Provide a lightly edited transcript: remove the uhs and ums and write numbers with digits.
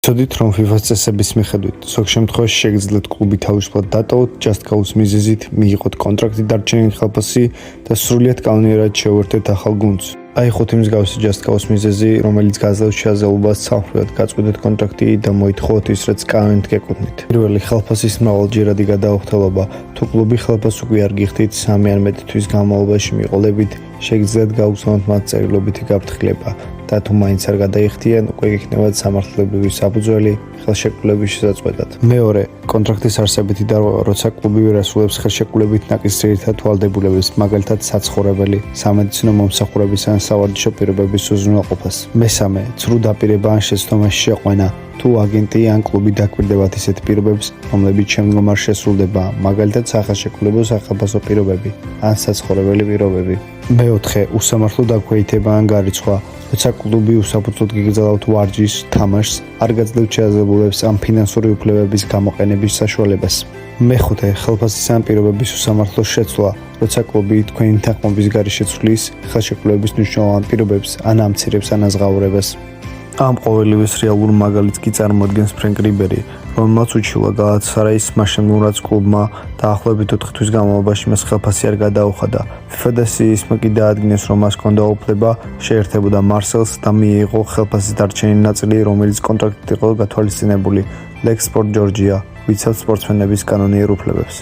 ცოდით, რომ FIFA-ს წესების მიხედვით, ზოგ შემთხვევაში შეგიძლიათ კლუბი თავისუფლად დატოვოთ Just Cause მიზეზით, მიიღოთ კონტრაქტი დარჩენილი ხელფასი და სრულიად კანონიერად შევერთეთ ახალ გუნდს. აი ხუთი მსგავსი Just Cause მიზეზი, რომელიც გაძლევს შეაძლებლობას სამხრივად გაწყვეტეთ კონტრაქტი და მოითხოვოთ ის, რაც კანონით გეკუთვნით. პირველი, ხელფასის მრავალჯერადი გადაუხდელობა. თუ კლუბი ხელფასს უკვე არ გიხდით 3 ან მეტი თვის განმავლობაში მიყოლებით, შეგიძლიათ გაუგზავნოთ მათ წერილობითი გაფრთხილება და თუ მაინც არ გადაიხდიან, უკვე გექნებათ სამართლებრივი საფუძველი ხელშეკრულების შესაწყვეტად. მეორე, კონტრაქტის არსებითი დარღვევა, როცა კლუბი ვერ ასრულებს ხელშეკრულებით ნაკის ძირითად ვალდებულებას, მაგალითად საცხოვრებელი, სამედიცინო მომსახურების ან სავარჯიშო პირობების უზრუნველყოფას. მესამე, ცრუ დაპირება ან შეცდომაში შეყვანა. თუ აგენტი ან კლუბი დაკვირდებათ ისეთ პირობებს, რომლებიც შემდგომ არ შესრულდება, მაგალითად სახელშეკრულებო სახელფასო პირობები ან საცხოვრებელი პირობები. მეოთხე, უსამართლო დაქვეითება ან გარიცხვა. როცა კლუბი უსაფუძვლოდ გიგზავნოთ ვარჯიშს, თამაშს, არ გაძლევთ შეაძლებლობებს ან ფინანსური უფლებების გამოყენების საშუალებას. მეხუთე, ხელფასის ან პირობების უსამართლო შეცვლა. როცა კლუბი თქვენი თანხმობის გარეშე ცვლის ხელშეკრულების მნიშვნელოვან პირობებს ან ამცირებს ანაზღაურებას. ამ ყოველივეს რეალურ მაგალითს კი წარმოადგენს ფრენკ რიბერი, რომელმაც უჩივლა გალათასარაის მას შემდგომ რაც კლუბმა დაახლოებით 4 თვის განმავლობაში მას ხელფასი არ გადაუხადა. FIFA და CISM კი დაადგინეს, რომ მას ჰქონდა უფლება შეერთებოდა მარსელს და მიიღო ხელფასის დარჩენილი ნაწილი, რომელიც კონტრაქტით იყო გათვალისწინებული. Lex Sport Georgia, ვიცავთ სპორტსმენების კანონიერ უფლებებს.